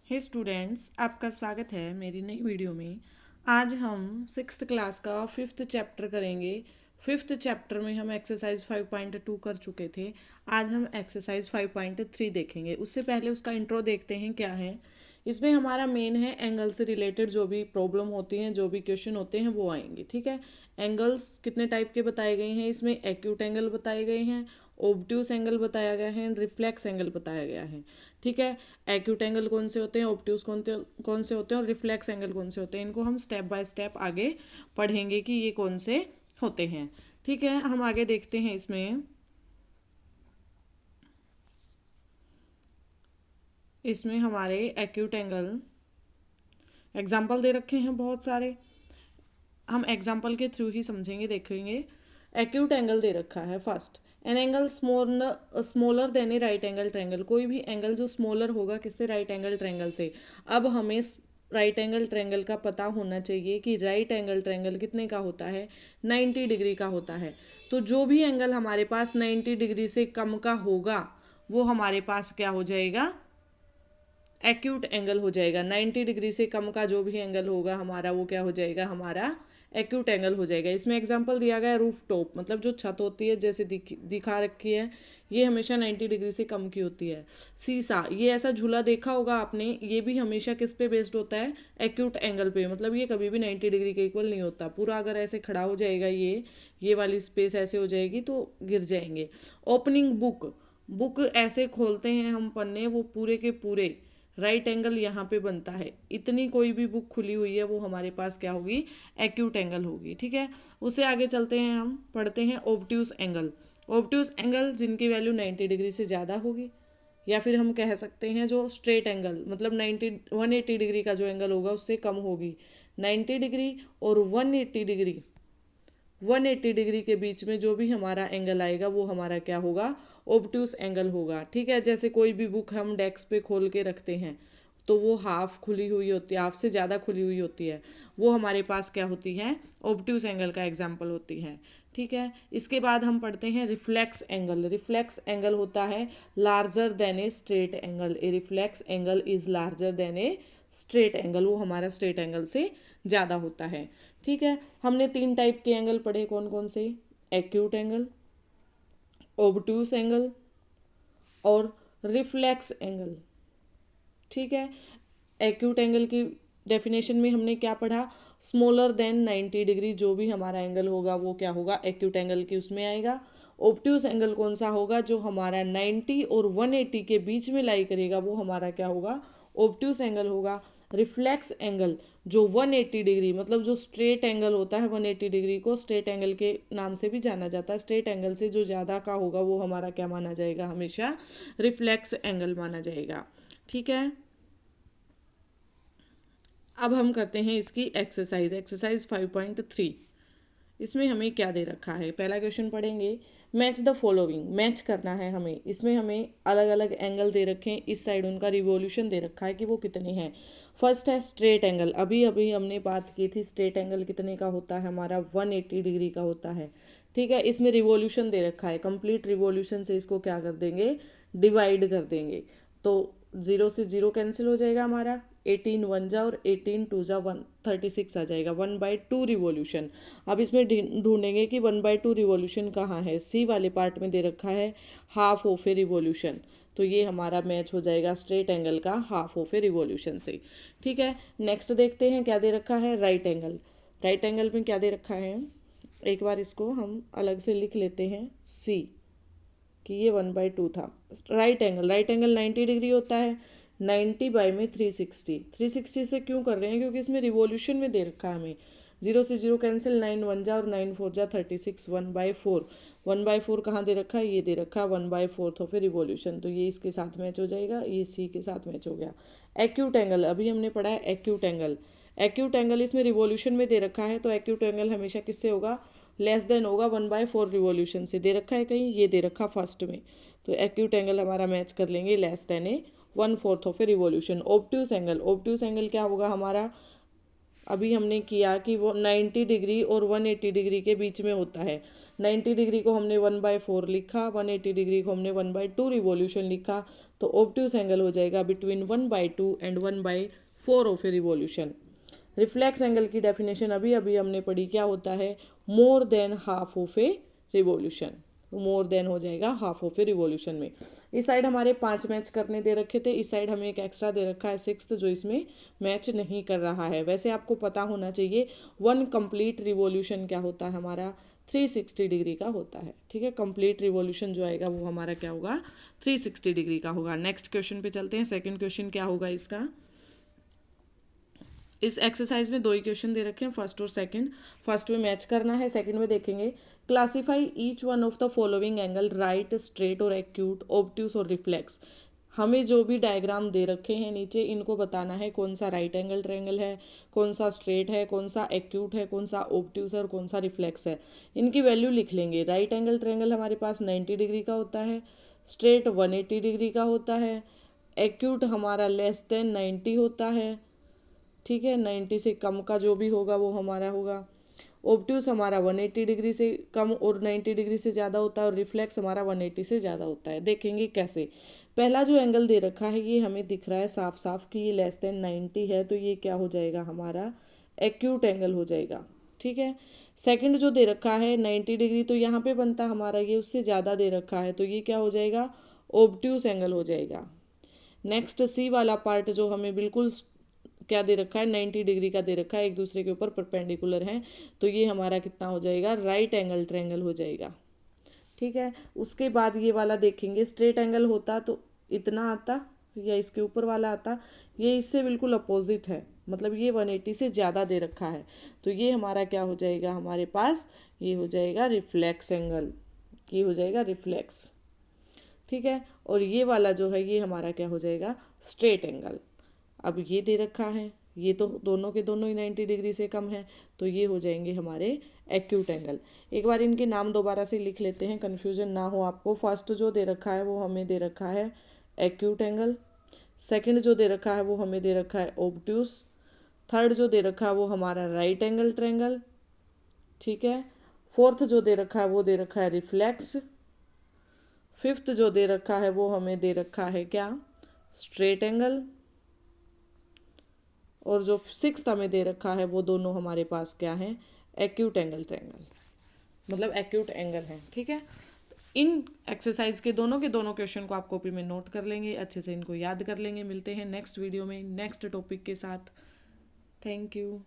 हे students, आपका स्वागत है मेरी नई वीडियो में। आज हम 6th क्लास का 5th चैप्टर करेंगे। 5th चैप्टर में हम एक्सरसाइज 5.2 कर चुके थे। आज हम एक्सरसाइज 5.3 देखेंगे। उससे पहले उसका इंट्रो देखते हैं क्या है। इसमें हमारा मेन है एंगल से रिलेटेड जो भी प्रॉब्लम होती हैं, जो भी क्वेश्चन होते हैं वो आएंगे। ठीक है। एंगल्स कितने टाइप के बताए गए हैं इसमें? एक्यूट एंगल बताए गए हैं, ओब्ट्यूस एंगल बताया गया है, रिफ्लेक्स एंगल बताया गया है। ठीक है। एक्यूट एंगल कौन से होते हैं, ऑब्ट्यूस कौन से होते हैं और रिफ्लेक्स एंगल कौन से होते हैं, इनको हम स्टेप बाय स्टेप आगे पढ़ेंगे कि ये कौन से होते हैं। ठीक है, हम आगे देखते हैं। इसमें हमारे एक्यूट एंगल एग्जाम्पल दे रखे हैं बहुत सारे। हम एग्जाम्पल के थ्रू ही समझेंगे, देखेंगे। एक्यूट एंगल दे रखा है first, an angle smaller than A right angle triangle. कोई भी एंगल जो स्मॉलर होगा किससे? राइट एंगल ट्रायंगल से। अब हमें राइट एंगल ट्रायंगल का पता होना चाहिए कि राइट एंगल ट्रायंगल कितने का होता है? 90 डिग्री का होता है। तो जो भी एंगल हमारे पास 90 डिग्री से कम का होगा वो हमारे पास क्या हो जाएगा? एक्यूट एंगल हो जाएगा। 90 डिग्री से कम का जो भी एंगल होगा हमारा, वो क्या हो जाएगा? हमारा एक्यूट एंगल हो जाएगा। इसमें एग्जांपल दिया गया है रूफ टॉप, मतलब जो छत होती है जैसे दिखा रखी है, ये हमेशा 90 डिग्री से कम की होती है। सीसा, ये ऐसा झूला देखा होगा आपने, ये भी हमेशा किस पे बेस्ड होता है? एक्यूट एंगल पे। मतलब ये कभी भी 90 डिग्री के इक्वल नहीं होता। पूरा अगर ऐसे खड़ा हो जाएगा, ये वाली स्पेस ऐसे हो जाएगी तो गिर जाएंगे। ओपनिंग बुक, बुक ऐसे खोलते हैं हम पन्ने, वो पूरे के पूरे राइट एंगल यहाँ पे बनता है। इतनी कोई भी बुक खुली हुई है वो हमारे पास क्या होगी? एक्यूट एंगल होगी। ठीक है। उससे आगे चलते हैं, हम पढ़ते हैं ओब्ट्यूस एंगल। ओब्ट्यूस एंगल जिनकी वैल्यू 90 डिग्री से ज़्यादा होगी, या फिर हम कह सकते हैं जो स्ट्रेट एंगल, मतलब 180 डिग्री का जो एंगल होगा उससे कम होगी। 90 डिग्री और 180 डिग्री के बीच में जो भी हमारा एंगल आएगा वो हमारा क्या होगा? ओब्ट्यूस एंगल होगा। ठीक है। जैसे कोई भी बुक हम डेस्क पे खोल के रखते हैं तो वो हाफ खुली हुई होती है, हाफ से ज़्यादा खुली हुई होती है, वो हमारे पास क्या होती है? ओब्ट्यूस एंगल का एग्जाम्पल होती है। ठीक है। इसके बाद हम पढ़ते हैं रिफ्लेक्स एंगल। रिफ्लेक्स एंगल होता है larger than a straight angle. A reflex angle is larger than a straight angle, वो हमारा स्ट्रेट एंगल से ज़्यादा होता है। ठीक है। हमने 3 टाइप के एंगल पढ़े, कौन कौन से? एक्यूट एंगल, ओब्ट्यूस एंगल और रिफ्लेक्स एंगल। ठीक है। एक्यूट एंगल की डेफिनेशन में हमने क्या पढ़ा? स्मॉलर देन 90 डिग्री जो भी हमारा एंगल होगा वो क्या होगा? एक्यूट एंगल की उसमें आएगा। ओब्ट्यूस एंगल कौन सा होगा? जो हमारा 90 और 180 के बीच में लाई करेगा वो हमारा क्या होगा? ओब्ट्यूस एंगल होगा। रिफ्लेक्स एंगल जो 180 डिग्री, मतलब जो स्ट्रेट एंगल होता है, 180 डिग्री को स्ट्रेट एंगल के नाम से भी जाना जाता है। स्ट्रेट एंगल से जो ज़्यादा का होगा वो हमारा क्या माना जाएगा? हमेशा रिफ्लेक्स एंगल माना जाएगा। ठीक है। अब हम करते हैं इसकी एक्सरसाइज 5.3। इसमें हमें क्या दे रखा है? पहला क्वेश्चन पढ़ेंगे। मैच द फॉलोइंग, मैच करना है हमें। इसमें हमें अलग अलग एंगल दे रखे हैं, इस साइड उनका रिवॉल्यूशन दे रखा है कि वो कितने हैं। फर्स्ट है स्ट्रेट एंगल। अभी अभी हमने बात की थी, स्ट्रेट एंगल कितने का होता है? हमारा 180 डिग्री का होता है। ठीक है। इसमें रिवॉल्यूशन दे रखा है, कंप्लीट रिवॉल्यूशन से इसको क्या कर देंगे? डिवाइड कर देंगे। तो 0 से 0 कैंसिल हो जाएगा हमारा, 18 वन जा और 18 टू जा 136 आ जाएगा। 1/2 रिवॉल्यूशन। अब इसमें ढूंढेंगे कि 1/2 रिवॉल्यूशन कहाँ है। सी वाले पार्ट में दे रखा है हाफ ऑफ ए रिवॉल्यूशन, तो ये हमारा मैच हो जाएगा स्ट्रेट एंगल का हाफ ऑफ ए रिवॉल्यूशन से। ठीक है। नेक्स्ट देखते हैं क्या दे रखा है। Right angle. राइट एंगल में क्या दे रखा है? एक बार इसको हम अलग से लिख लेते हैं, सी, कि ये 1/2 था। राइट एंगल 90 डिग्री होता है। 90 बाई में 360, 360 से क्यों कर रहे हैं? क्योंकि इसमें रिवॉल्यूशन में दे रखा है हमें। 0 से 0 कैंसिल, 9 वन जा और 9 फोर जा 36, 1/4। 1/4 कहाँ दे रखा है? ये दे रखा है 1/4 ऑफ ए रिवॉल्यूशन, तो ये इसके साथ मैच हो जाएगा, ये सी के साथ मैच हो गया। एक्यूट एंगल, अभी हमने पढ़ा है एक्यूट एंगल। एक्यूट एंगल इसमें रिवॉल्यूशन में दे रखा है, तो एक्यूट एंगल हमेशा किससे होगा? लेस देन होगा 1/4 रिवॉल्यूशन से। दे रखा है कहीं? ये दे रखा फर्स्ट में, तो एक्यूट एंगल हमारा मैच कर लेंगे less than a 1/4 of a revolution. Obtuse angle, obtuse angle क्या होगा हमारा? अभी हमने किया कि वो 90 डिग्री और 180 डिग्री के बीच में होता है। 90 डिग्री को हमने 1/4 लिखा, 180 डिग्री को हमने 1/2 रिवॉल्यूशन लिखा, तो ऑब्ट्यूस एंगल हो जाएगा between 1/2 and 1/4 of a revolution. Reflex angle की डेफिनेशन अभी अभी हमने पढ़ी, क्या होता है, more than half of a revolution, more than हो जाएगा हाफ ऑफ ए रिवॉल्यूशन में। इस साइड हमारे 5 मैच करने दे रखे थे, इस साइड हमें एक एक्स्ट्रा दे रखा है 6th, जो इसमें मैच नहीं कर रहा है। वैसे आपको पता होना चाहिए 1 कंप्लीट रिवॉल्यूशन क्या होता है हमारा, 360 डिग्री का होता है। ठीक है, कंप्लीट रिवॉल्यूशन जो आएगा वो हमारा क्या होगा, 360 डिग्री का होगा। नेक्स्ट क्वेश्चन पे चलते हैं। सेकंड क्वेश्चन क्या होगा इसका, इस एक्सरसाइज में 2 ही क्वेश्चन दे रखे हैं, फर्स्ट और सेकंड। फर्स्ट में मैच करना है, सेकंड में देखेंगे classify each one of the following angle, right, straight और एक्यूट, ऑब्ट्यूस और रिफ्लेक्स। हमें जो भी डायग्राम दे रखे हैं नीचे, इनको बताना है कौन सा राइट एंगल ट्रायंगल है, कौन सा स्ट्रेट है, कौन सा एक्यूट है, कौन सा ऑब्ट्यूस है और कौन सा रिफ्लेक्स है। इनकी वैल्यू लिख लेंगे। राइट एंगल ट्रायंगल हमारे पास 90 डिग्री का होता है, स्ट्रेट 180 डिग्री का होता है, एक्यूट हमारा लेस देन 90 होता है। ठीक है, 90 से कम का जो भी होगा वो हमारा होगा। ऑब्ट्यूस हमारा 180 डिग्री से कम और 90 डिग्री से ज़्यादा होता है, और रिफ्लेक्स हमारा 180 से ज़्यादा होता है। देखेंगे कैसे। पहला जो एंगल दे रखा है ये हमें दिख रहा है साफ साफ कि ये लेस देन 90 है, तो ये क्या हो जाएगा हमारा, एक्यूट एंगल हो जाएगा। ठीक है, सेकंड जो दे रखा है 90 डिग्री, तो यहाँ पे बनता हमारा ये उससे ज़्यादा दे रखा है, तो ये क्या हो जाएगा, ऑब्ट्यूस एंगल हो जाएगा। नेक्स्ट सी वाला पार्ट जो हमें बिल्कुल क्या दे रखा है, 90 डिग्री का दे रखा है, एक दूसरे के ऊपर परपेंडिकुलर है, तो ये हमारा कितना हो जाएगा, राइट एंगल ट्रायंगल हो जाएगा। ठीक है, उसके बाद ये वाला देखेंगे, स्ट्रेट एंगल होता तो इतना आता या इसके ऊपर वाला आता, ये इससे बिल्कुल अपोजिट है, मतलब ये 180 से ज़्यादा दे रखा है, तो ये हमारा क्या हो जाएगा हमारे पास, ये हो जाएगा रिफ्लेक्स एंगल, ये हो जाएगा रिफ्लेक्स। ठीक है, और ये वाला जो है ये हमारा क्या हो जाएगा, स्ट्रेट एंगल। अब ये दे रखा है, ये तो दोनों के दोनों ही 90 डिग्री से कम है, तो ये हो जाएंगे हमारे एक्यूट एंगल। एक बार इनके नाम दोबारा से लिख लेते हैं, कन्फ्यूजन ना हो आपको। फर्स्ट जो दे रखा है वो हमें दे रखा है एक्यूट एंगल, सेकंड जो दे रखा है वो हमें दे रखा है ऑब्ट्यूस, थर्ड जो दे रखा है वो हमारा राइट एंगल ट्रायंगल। ठीक है, फोर्थ जो दे रखा है वो दे रखा है रिफ्लेक्स, फिफ्थ जो दे रखा है वो हमें दे रखा है क्या, स्ट्रेट एंगल, और जो 6th हमें दे रखा है वो दोनों हमारे पास क्या है, एक्यूट एंगल ट्रायंगल, मतलब एक्यूट एंगल है। ठीक है, तो इन एक्सरसाइज के दोनों क्वेश्चन को आप कॉपी में नोट कर लेंगे, अच्छे से इनको याद कर लेंगे। मिलते हैं नेक्स्ट वीडियो में नेक्स्ट टॉपिक के साथ। Thank you.